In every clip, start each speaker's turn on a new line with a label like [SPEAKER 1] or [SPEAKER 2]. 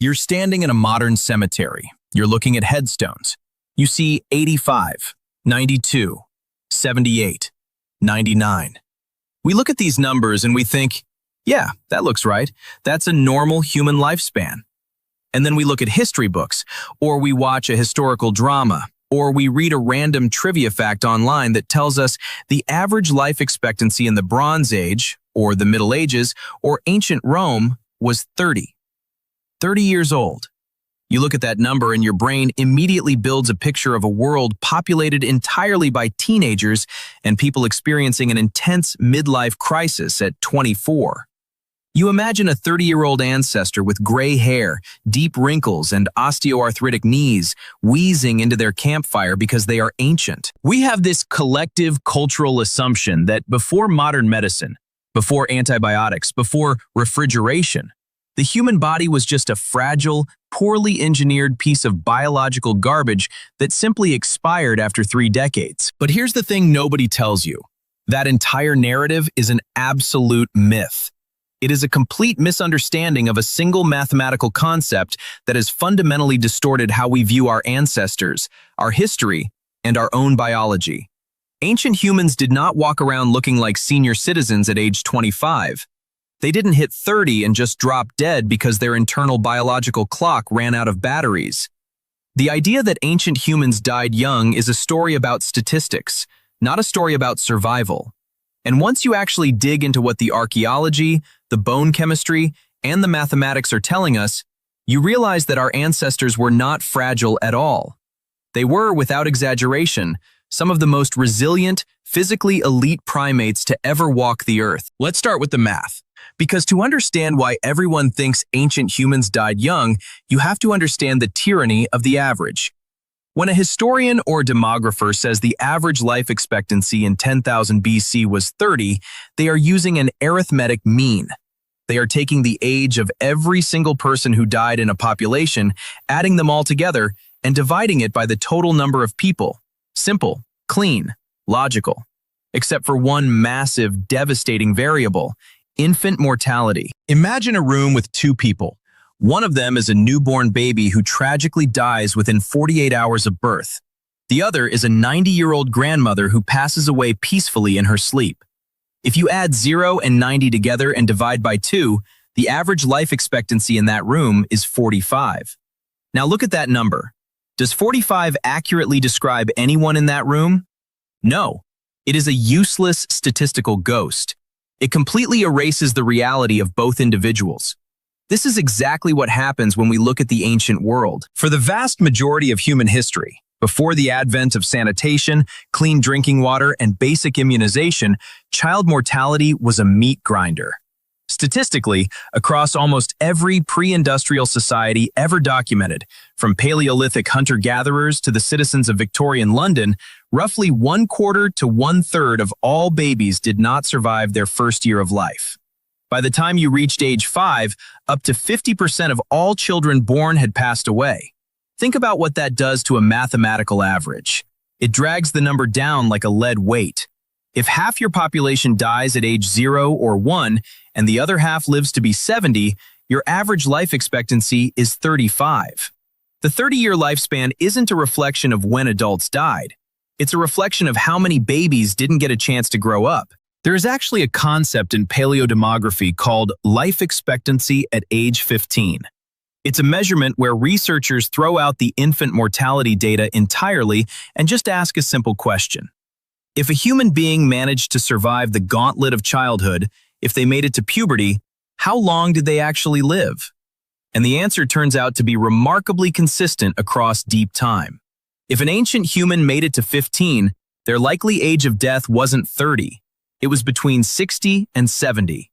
[SPEAKER 1] You're standing in a modern cemetery. You're looking at headstones. You see 85, 92, 78, 99. We look at these numbers and we think, yeah, that looks right. That's a normal human lifespan. And then we look at history books, or we watch a historical drama, or we read a random trivia fact online that tells us the average life expectancy in the Bronze Age, or the Middle Ages, or ancient Rome was 30. 30 years old. You look at that number and your brain immediately builds a picture of a world populated entirely by teenagers and people experiencing an intense midlife crisis at 24. You imagine a 30-year-old ancestor with gray hair, deep wrinkles, and osteoarthritic knees wheezing into their campfire because they are ancient. We have this collective cultural assumption that before modern medicine, before antibiotics, before refrigeration, the human body was just a fragile, poorly engineered piece of biological garbage that simply expired after 3 decades. But here's the thing nobody tells you. That entire narrative is an absolute myth. It is a complete misunderstanding of a single mathematical concept that has fundamentally distorted how we view our ancestors, our history, and our own biology. Ancient humans did not walk around looking like senior citizens at age 25. They didn't hit 30 and just drop dead because their internal biological clock ran out of batteries. The idea that ancient humans died young is a story about statistics, not a story about survival. And once you actually dig into what the archaeology, the bone chemistry, and the mathematics are telling us, you realize that our ancestors were not fragile at all. They were, without exaggeration, some of the most resilient, physically elite primates to ever walk the earth. Let's start with the math. Because to understand why everyone thinks ancient humans died young, you have to understand the tyranny of the average. When a historian or demographer says the average life expectancy in 10,000 BC was 30, they are using an arithmetic mean. They are taking the age of every single person who died in a population, adding them all together, and dividing it by the total number of people. Simple, clean, logical. Except for one massive, devastating variable: infant mortality. Imagine a room with 2 people. One of them is a newborn baby who tragically dies within 48 hours of birth. The other is a 90-year-old grandmother who passes away peacefully in her sleep. If you add 0 and 90 together and divide by 2, the average life expectancy in that room is 45. Now look at that number. Does 45 accurately describe anyone in that room? No. It is a useless statistical ghost. It completely erases the reality of both individuals. This is exactly what happens when we look at the ancient world. For the vast majority of human history, before the advent of sanitation, clean drinking water, and basic immunization, child mortality was a meat grinder. Statistically, across almost every pre-industrial society ever documented, from Paleolithic hunter-gatherers to the citizens of Victorian London, roughly 1/4 to 1/3 of all babies did not survive their first year of life. By the time you reached age 5, up to 50% of all children born had passed away. Think about what that does to a mathematical average. It drags the number down like a lead weight. If half your population dies at age 0 or 1, and the other half lives to be 70, your average life expectancy is 35. The 30-year lifespan isn't a reflection of when adults died. It's a reflection of how many babies didn't get a chance to grow up. There is actually a concept in paleodemography called life expectancy at age 15. It's a measurement where researchers throw out the infant mortality data entirely and just ask a simple question. If a human being managed to survive the gauntlet of childhood, if they made it to puberty, how long did they actually live? And the answer turns out to be remarkably consistent across deep time. If an ancient human made it to 15, their likely age of death wasn't 30. It was between 60 and 70.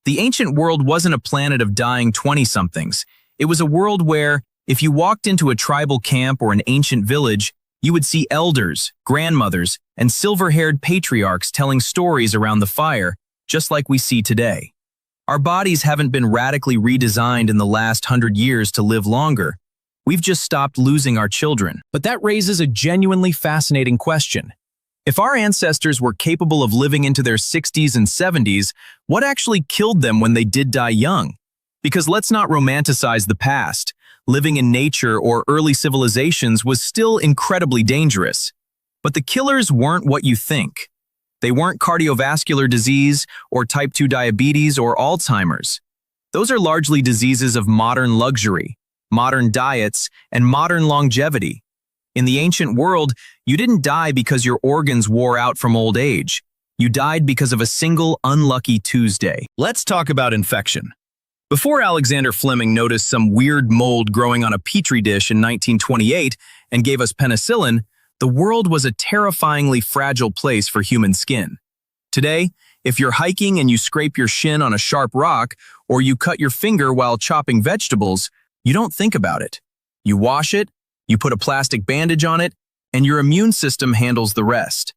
[SPEAKER 1] The ancient world wasn't a planet of dying 20-somethings. It was a world where, if you walked into a tribal camp or an ancient village, you would see elders, grandmothers, and silver-haired patriarchs telling stories around the fire, just like we see today. Our bodies haven't been radically redesigned in the last 100 years to live longer. We've just stopped losing our children. But that raises a genuinely fascinating question. If our ancestors were capable of living into their 60s and 70s, what actually killed them when they did die young? Because let's not romanticize the past. Living in nature or early civilizations was still incredibly dangerous. But the killers weren't what you think. They weren't cardiovascular disease or type 2 diabetes or Alzheimer's. Those are largely diseases of modern luxury, modern diets, and modern longevity. In the ancient world, you didn't die because your organs wore out from old age. You died because of a single unlucky Tuesday. Let's talk about infection. Before Alexander Fleming noticed some weird mold growing on a petri dish in 1928 and gave us penicillin, the world was a terrifyingly fragile place for human skin. Today, if you're hiking and you scrape your shin on a sharp rock, or you cut your finger while chopping vegetables, you don't think about it. You wash it, you put a plastic bandage on it, and your immune system handles the rest.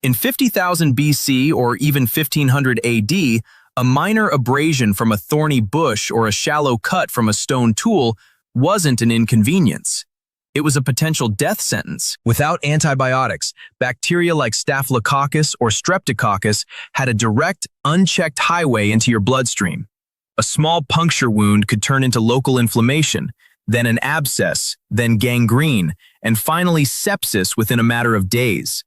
[SPEAKER 1] In 50,000 BC or even 1500 AD, a minor abrasion from a thorny bush or a shallow cut from a stone tool wasn't an inconvenience. It was a potential death sentence. Without antibiotics, bacteria like Staphylococcus or Streptococcus had a direct, unchecked highway into your bloodstream. A small puncture wound could turn into local inflammation, then an abscess, then gangrene, and finally sepsis within a matter of days.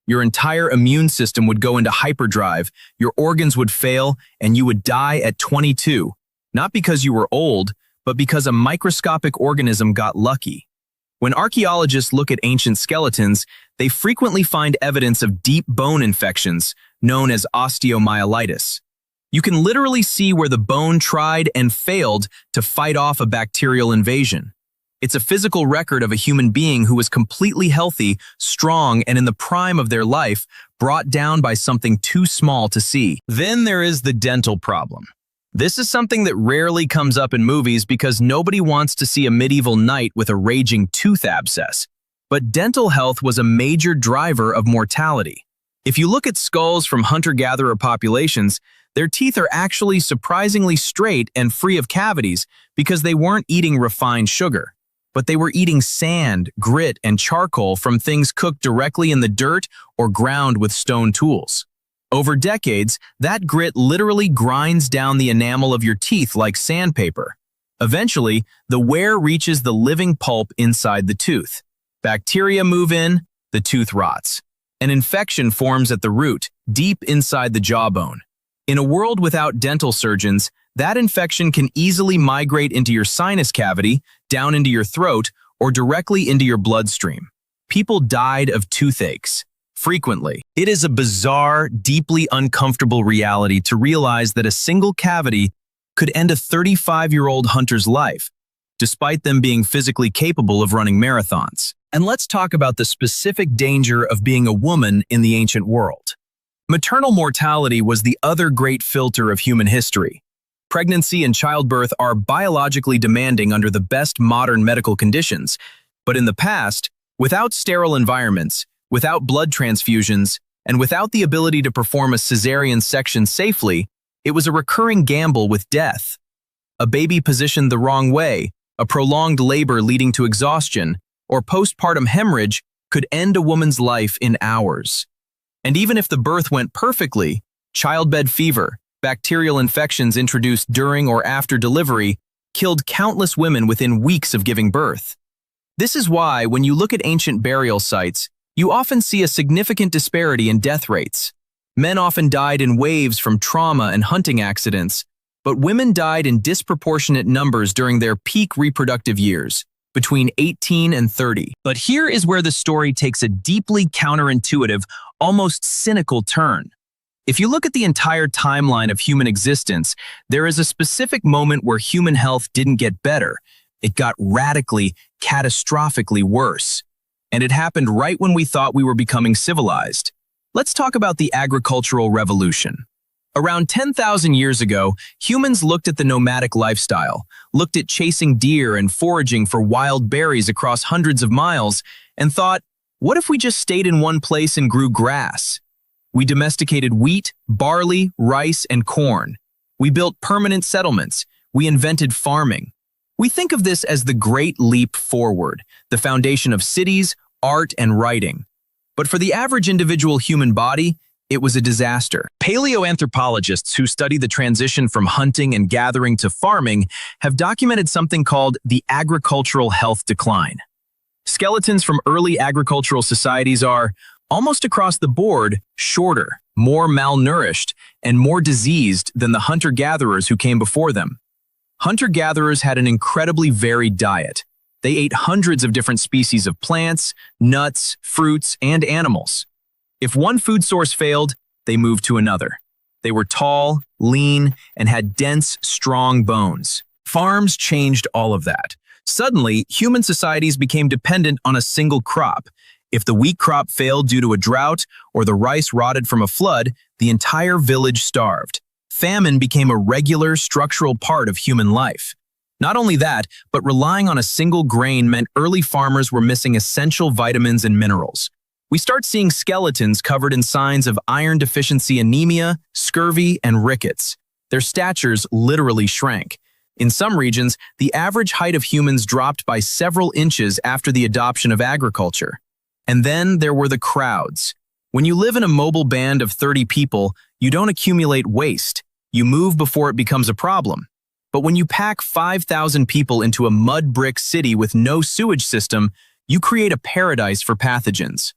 [SPEAKER 1] Your entire immune system would go into hyperdrive, your organs would fail, and you would die at 22, not because you were old, but because a microscopic organism got lucky. When archaeologists look at ancient skeletons, they frequently find evidence of deep bone infections, known as osteomyelitis. You can literally see where the bone tried and failed to fight off a bacterial invasion. It's a physical record of a human being who was completely healthy, strong, and in the prime of their life, brought down by something too small to see. Then there is the dental problem. This is something that rarely comes up in movies because nobody wants to see a medieval knight with a raging tooth abscess. But dental health was a major driver of mortality. If you look at skulls from hunter-gatherer populations, their teeth are actually surprisingly straight and free of cavities because they weren't eating refined sugar. But they were eating sand, grit, and charcoal from things cooked directly in the dirt or ground with stone tools. Over decades, that grit literally grinds down the enamel of your teeth like sandpaper. Eventually, the wear reaches the living pulp inside the tooth. Bacteria move in, the tooth rots. An infection forms at the root, deep inside the jawbone. In a world without dental surgeons, that infection can easily migrate into your sinus cavity, down into your throat, or directly into your bloodstream. People died of toothaches. Frequently. It is a bizarre, deeply uncomfortable reality to realize that a single cavity could end a 35-year-old hunter's life, despite them being physically capable of running marathons. And let's talk about the specific danger of being a woman in the ancient world. Maternal mortality was the other great filter of human history. Pregnancy and childbirth are biologically demanding under the best modern medical conditions, but in the past, without sterile environments, without blood transfusions, and without the ability to perform a cesarean section safely, it was a recurring gamble with death. A baby positioned the wrong way, a prolonged labor leading to exhaustion, or postpartum hemorrhage could end a woman's life in hours. And even if the birth went perfectly, childbed fever, bacterial infections introduced during or after delivery, killed countless women within weeks of giving birth. This is why, when you look at ancient burial sites, you often see a significant disparity in death rates. Men often died in waves from trauma and hunting accidents, but women died in disproportionate numbers during their peak reproductive years, between 18 and 30. But here is where the story takes a deeply counterintuitive, almost cynical turn. If you look at the entire timeline of human existence, there is a specific moment where human health didn't get better. It got radically, catastrophically worse. And it happened right when we thought we were becoming civilized. Let's talk about the agricultural revolution. Around 10,000 years ago, humans looked at the nomadic lifestyle, looked at chasing deer and foraging for wild berries across hundreds of miles, and thought, what if we just stayed in one place and grew grass? We domesticated wheat, barley, rice, and corn. We built permanent settlements. We invented farming. We think of this as the Great Leap Forward, the foundation of cities, art, and writing. But for the average individual human body, it was a disaster. Paleoanthropologists who study the transition from hunting and gathering to farming have documented something called the agricultural health decline. Skeletons from early agricultural societies are, almost across the board, shorter, more malnourished, and more diseased than the hunter-gatherers who came before them. Hunter-gatherers had an incredibly varied diet. They ate hundreds of different species of plants, nuts, fruits, and animals. If one food source failed, they moved to another. They were tall, lean, and had dense, strong bones. Farms changed all of that. Suddenly, human societies became dependent on a single crop. If the wheat crop failed due to a drought or the rice rotted from a flood, the entire village starved. Famine became a regular, structural part of human life. Not only that, but relying on a single grain meant early farmers were missing essential vitamins and minerals. We start seeing skeletons covered in signs of iron deficiency anemia, scurvy, and rickets. Their statures literally shrank. In some regions, the average height of humans dropped by several inches after the adoption of agriculture. And then there were the crowds. When you live in a mobile band of 30 people, you don't accumulate waste. You move before it becomes a problem. But when you pack 5,000 people into a mud brick city with no sewage system, you create a paradise for pathogens.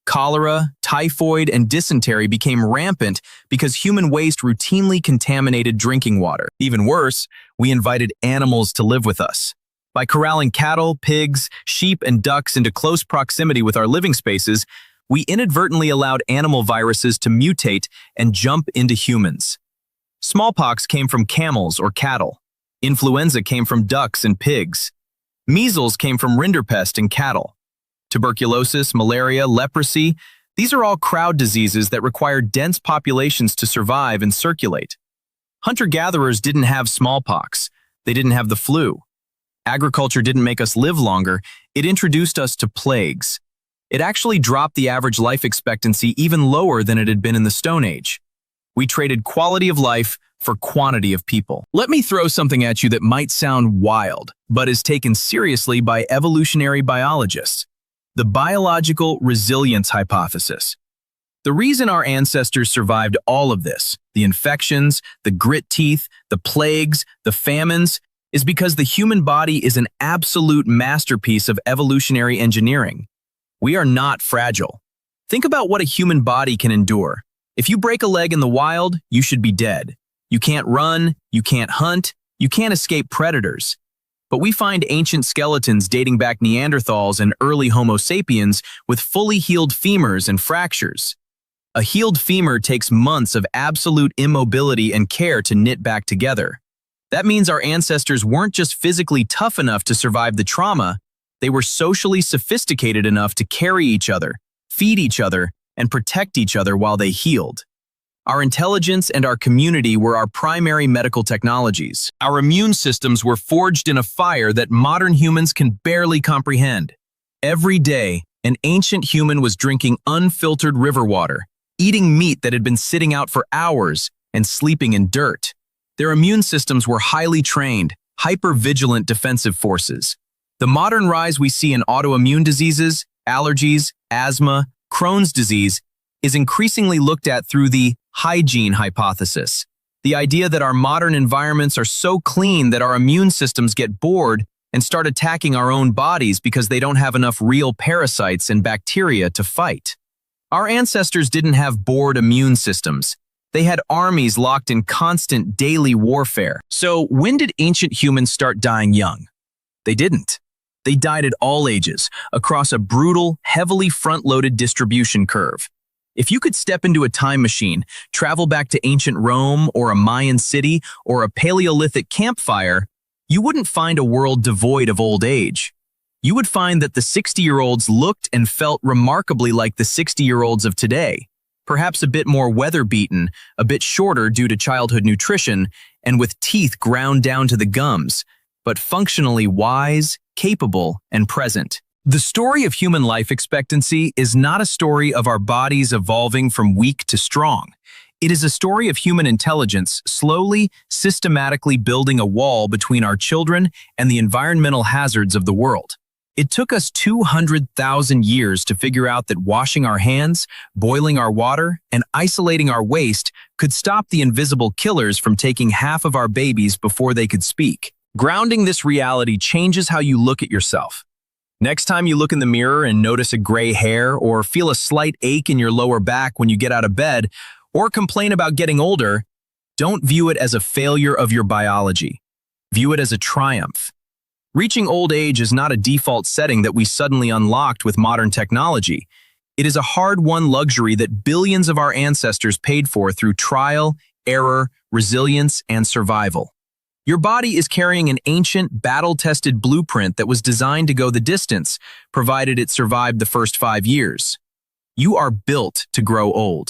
[SPEAKER 1] Cholera, typhoid, and dysentery became rampant because human waste routinely contaminated drinking water. Even worse, we invited animals to live with us. By corralling cattle, pigs, sheep, and ducks into close proximity with our living spaces, we inadvertently allowed animal viruses to mutate and jump into humans. Smallpox came from camels or cattle. Influenza came from ducks and pigs. Measles came from rinderpest and cattle. Tuberculosis, malaria, leprosy, these are all crowd diseases that require dense populations to survive and circulate. Hunter-gatherers didn't have smallpox. They didn't have the flu. Agriculture didn't make us live longer, it introduced us to plagues. It actually dropped the average life expectancy even lower than it had been in the Stone Age. We traded quality of life for quantity of people. Let me throw something at you that might sound wild, but is taken seriously by evolutionary biologists. The biological resilience hypothesis. The reason our ancestors survived all of this, the infections, the grit teeth, the plagues, the famines, is because the human body is an absolute masterpiece of evolutionary engineering. We are not fragile. Think about what a human body can endure. If you break a leg in the wild, you should be dead. You can't run, you can't hunt, you can't escape predators. But we find ancient skeletons dating back Neanderthals and early Homo sapiens with fully healed femurs and fractures. A healed femur takes months of absolute immobility and care to knit back together. That means our ancestors weren't just physically tough enough to survive the trauma, they were socially sophisticated enough to carry each other, feed each other, and protect each other while they healed. Our intelligence and our community were our primary medical technologies. Our immune systems were forged in a fire that modern humans can barely comprehend. Every day, an ancient human was drinking unfiltered river water, eating meat that had been sitting out for hours, and sleeping in dirt. Their immune systems were highly trained, hyper-vigilant defensive forces. The modern rise we see in autoimmune diseases, allergies, asthma, Crohn's disease is increasingly looked at through the hygiene hypothesis. The idea that our modern environments are so clean that our immune systems get bored and start attacking our own bodies because they don't have enough real parasites and bacteria to fight. Our ancestors didn't have bored immune systems. They had armies locked in constant daily warfare. So when did ancient humans start dying young? They didn't. They died at all ages, across a brutal, heavily front-loaded distribution curve. If you could step into a time machine, travel back to ancient Rome or a Mayan city or a Paleolithic campfire, you wouldn't find a world devoid of old age. You would find that the 60-year-olds looked and felt remarkably like the 60-year-olds of today, perhaps a bit more weather-beaten, a bit shorter due to childhood nutrition, and with teeth ground down to the gums, but functionally wise, capable, and present. The story of human life expectancy is not a story of our bodies evolving from weak to strong. It is a story of human intelligence slowly, systematically building a wall between our children and the environmental hazards of the world. It took us 200,000 years to figure out that washing our hands, boiling our water, and isolating our waste could stop the invisible killers from taking half of our babies before they could speak. Grounding this reality changes how you look at yourself. Next time you look in the mirror and notice a gray hair or feel a slight ache in your lower back when you get out of bed or complain about getting older, don't view it as a failure of your biology. View it as a triumph. Reaching old age is not a default setting that we suddenly unlocked with modern technology. It is a hard-won luxury that billions of our ancestors paid for through trial, error, resilience, and survival. Your body is carrying an ancient, battle-tested blueprint that was designed to go the distance, provided it survived the first 5 years. You are built to grow old.